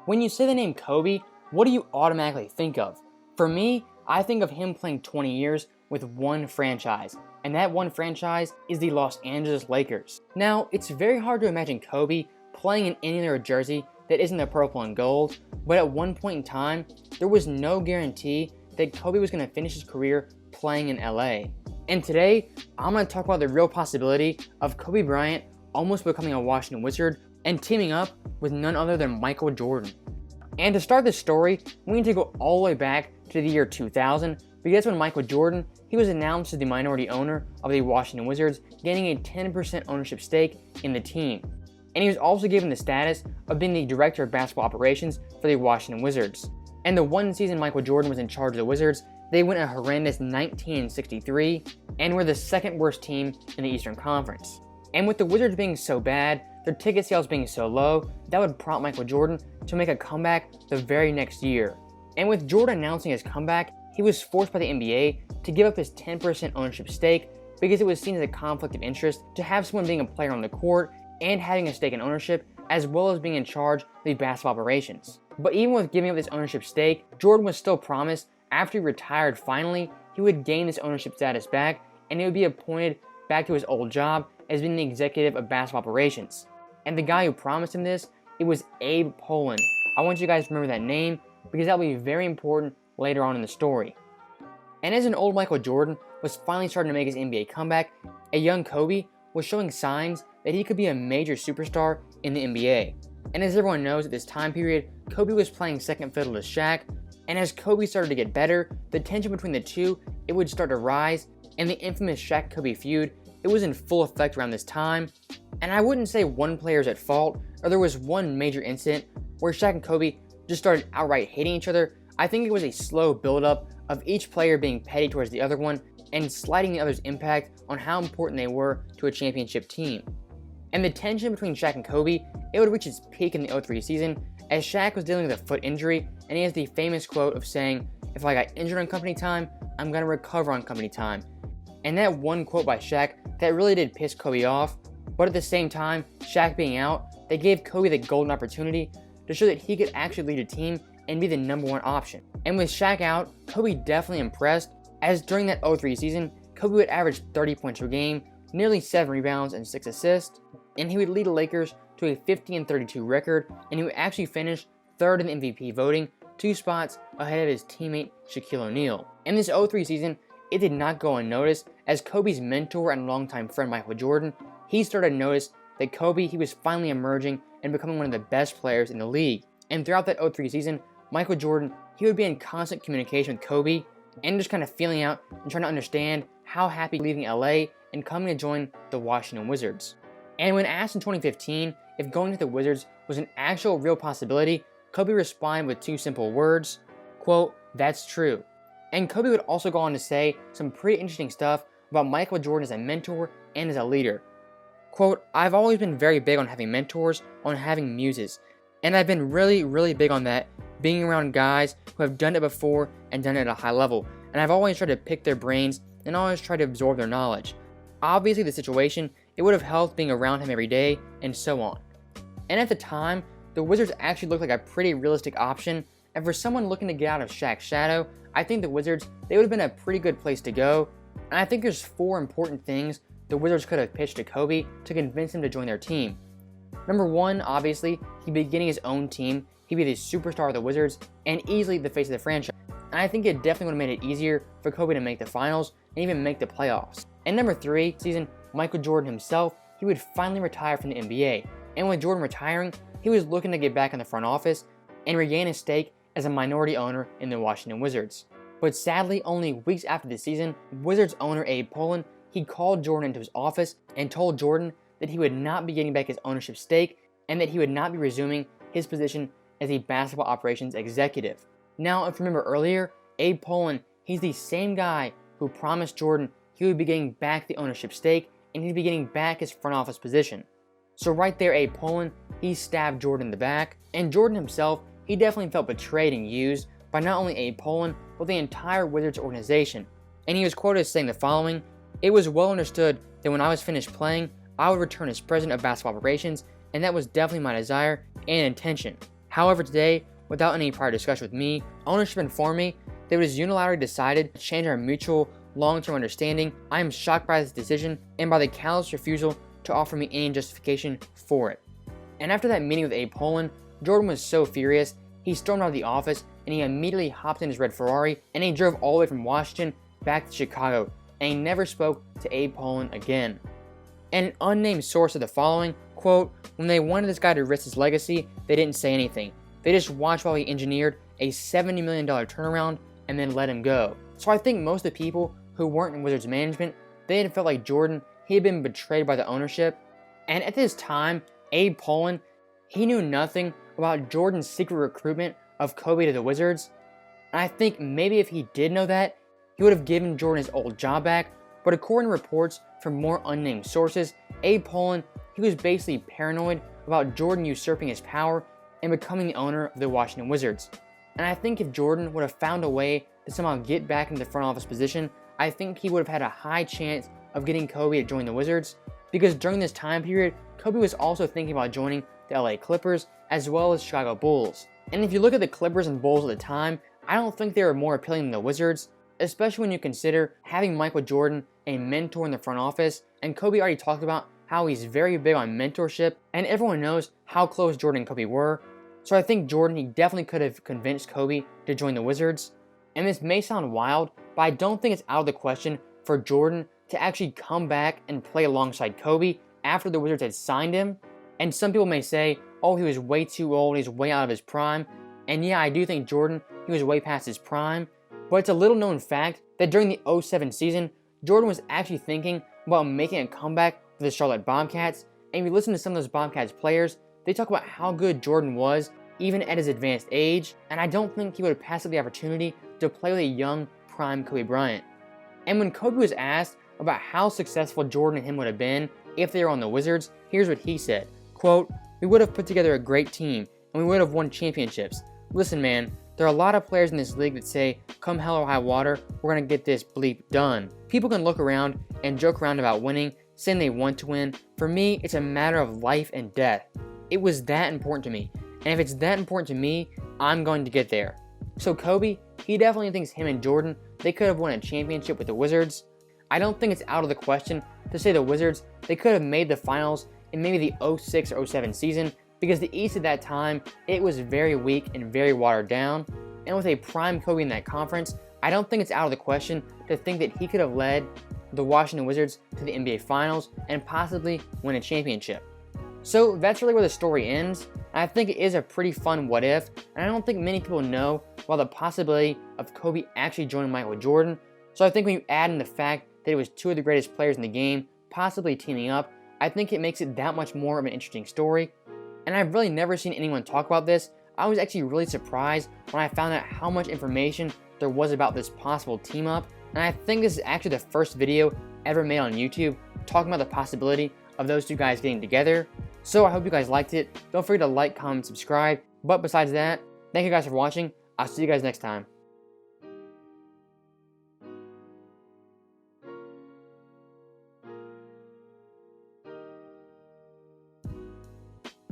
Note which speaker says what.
Speaker 1: When you say the name Kobe, what do you automatically think of? For me, I think of him playing 20 years with one franchise, and that one franchise is the Los Angeles Lakers. Now, it's very hard to imagine Kobe playing in any other jersey that isn't the purple and gold, but at one point in time, there was no guarantee that Kobe was going to finish his career playing in LA. And today, I'm going to talk about the real possibility of Kobe Bryant almost becoming a Washington Wizard and teaming up with none other than Michael Jordan. And to start this story, we need to go all the way back to the year 2000, because that's when Michael Jordan, he was announced as the minority owner of the Washington Wizards, gaining a 10% ownership stake in the team. And he was also given the status of being the director of basketball operations for the Washington Wizards. And the one season Michael Jordan was in charge of the Wizards, they went a horrendous 19-63 and were the second worst team in the Eastern Conference. And with the Wizards being so bad, their ticket sales being so low, that would prompt Michael Jordan to make a comeback the very next year. And with Jordan announcing his comeback, he was forced by the NBA to give up his 10% ownership stake because it was seen as a conflict of interest to have someone being a player on the court and having a stake in ownership, as well as being in charge of the basketball operations. But even with giving up this ownership stake, Jordan was still promised after he retired finally, he would gain this ownership status back and he would be appointed back to his old job as being the executive of basketball operations. And the guy who promised him this, it was Abe Pollin. I want you guys to remember that name because that will be very important later on in the story. And as an old Michael Jordan was finally starting to make his NBA comeback, a young Kobe was showing signs that he could be a major superstar in the NBA. And as everyone knows, at this time period, Kobe was playing second fiddle to Shaq, and as Kobe started to get better, the tension between the two, it would start to rise, and the infamous Shaq-Kobe feud, it was in full effect around this time. And I wouldn't say one player is at fault, or there was one major incident where Shaq and Kobe just started outright hating each other. I think it was a slow build-up of each player being petty towards the other one and slighting the other's impact on how important they were to a championship team. And the tension between Shaq and Kobe, it would reach its peak in the 2003 season as Shaq was dealing with a foot injury, and he has the famous quote of saying, "If I got injured on company time, I'm going to recover on company time." And that one quote by Shaq, that really did piss Kobe off, but at the same time, Shaq being out, they gave Kobe the golden opportunity to show that he could actually lead a team and be the number one option. And with Shaq out, Kobe definitely impressed, as during that 2003 season, Kobe would average 30 points per game, nearly 7 rebounds and 6 assists, and he would lead the Lakers to a 50-32 record, and he would actually finish third in the MVP voting, 2 spots ahead of his teammate Shaquille O'Neal. In this 2003 season, it did not go unnoticed, as Kobe's mentor and longtime friend Michael Jordan, he started to notice that Kobe, he was finally emerging and becoming one of the best players in the league. And throughout that 2003 season, Michael Jordan, he would be in constant communication with Kobe and just kind of feeling out and trying to understand how happy leaving LA and coming to join the Washington Wizards. And when asked in 2015 if going to the Wizards was an actual real possibility, Kobe responded with 2 simple words, quote, "That's true." And Kobe would also go on to say some pretty interesting stuff about Michael Jordan as a mentor and as a leader. Quote, "I've always been very big on having mentors, on having muses. And I've been really big on that, being around guys who have done it before and done it at a high level. And I've always tried to pick their brains and always tried to absorb their knowledge. Obviously the situation, it would have helped being around him every day, and so on." And at the time, the Wizards actually looked like a pretty realistic option, and for someone looking to get out of Shaq's shadow, I think the Wizards, they would have been a pretty good place to go. And I think there's 4 important things the Wizards could have pitched to Kobe to convince him to join their team. Number 1, obviously, he'd be getting his own team, he'd be the superstar of the Wizards, and easily the face of the franchise. And I think it definitely would have made it easier for Kobe to make the finals and even make the playoffs. And number 3, season, Michael Jordan himself, he would finally retire from the NBA. And with Jordan retiring, he was looking to get back in the front office and regain his stake as a minority owner in the Washington Wizards. But sadly, only weeks after the season, Wizards owner Abe Pollin, he called Jordan into his office and told Jordan that he would not be getting back his ownership stake and that he would not be resuming his position as a basketball operations executive. Now, if you remember earlier, Abe Pollin, he's the same guy who promised Jordan he would be getting back the ownership stake and he'd be getting back his front office position. So right there, Abe Pollin, he stabbed Jordan in the back, and Jordan himself, he definitely felt betrayed and used by not only Abe Pollin, but the entire Wizards organization. And he was quoted as saying the following, "It was well understood that when I was finished playing, I would return as president of basketball operations, and that was definitely my desire and intention. However, today, without any prior discussion with me, ownership informed me that it was unilaterally decided to change our mutual long-term understanding. I am shocked by this decision and by the callous refusal to offer me any justification for it. And after that meeting with Abe Pollin, Jordan was so furious, he stormed out of the office and he immediately hopped in his red Ferrari and he drove all the way from Washington back to Chicago, and he never spoke to Abe Pollin again. And an unnamed source said the following, quote, "When they wanted this guy to risk his legacy, they didn't say anything. They just watched while he engineered a $70 million turnaround and then let him go." So I think most of the people who weren't in Wizards management, they had felt like Jordan, he had been betrayed by the ownership. And at this time, Abe Pollin, he knew nothing about Jordan's secret recruitment of Kobe to the Wizards. And I think maybe if he did know that, he would have given Jordan his old job back. But according to reports from more unnamed sources, Abe Pollin, he was basically paranoid about Jordan usurping his power and becoming the owner of the Washington Wizards. And I think if Jordan would have found a way to somehow get back into the front office position, I think he would have had a high chance of getting Kobe to join the Wizards, because during this time period, Kobe was also thinking about joining the LA Clippers as well as Chicago Bulls. And if you look at the Clippers and Bulls at the time, I don't think they were more appealing than the Wizards, especially when you consider having Michael Jordan a mentor in the front office, and Kobe already talked about how he's very big on mentorship, and everyone knows how close Jordan and Kobe were. So I think Jordan, he definitely could have convinced Kobe to join the Wizards. And this may sound wild, but I don't think it's out of the question for Jordan to actually come back and play alongside Kobe after the Wizards had signed him. And some people may say, oh, he was way too old, he's way out of his prime. And yeah, I do think Jordan, he was way past his prime. But it's a little known fact that during the 2007 season, Jordan was actually thinking about making a comeback for the Charlotte Bobcats. And if you listen to some of those Bobcats players, they talk about how good Jordan was, even at his advanced age. And I don't think he would have passed up the opportunity to play with a young, prime Kobe Bryant. And when Kobe was asked about how successful Jordan and him would have been if they were on the Wizards, here's what he said, quote, "We would have put together a great team, and we would have won championships. Listen, man, there are a lot of players in this league that say, come hell or high water, we're going to get this bleep done. People can look around and joke around about winning, saying they want to win. For me, it's a matter of life and death. It was that important to me. And if it's that important to me, I'm going to get there." So Kobe, he definitely thinks him and Jordan, they could have won a championship with the Wizards. I don't think it's out of the question to say the Wizards, they could have made the finals in maybe the 2006 or 2007 season, because the East at that time, it was very weak and very watered down. And with a prime Kobe in that conference, I don't think it's out of the question to think that he could have led the Washington Wizards to the NBA Finals and possibly win a championship. So that's really where the story ends. And I think it is a pretty fun what if, and I don't think many people know about the possibility of Kobe actually joining Michael Jordan. So I think when you add in the fact that it was two of the greatest players in the game possibly teaming up, I think it makes it that much more of an interesting story. And I've really never seen anyone talk about this. I was actually really surprised when I found out how much information there was about this possible team up. And I think this is actually the first video ever made on YouTube talking about the possibility of those two guys getting together. So I hope you guys liked it. Don't forget to like, comment, subscribe. But besides that, thank you guys for watching. I'll see you guys next time.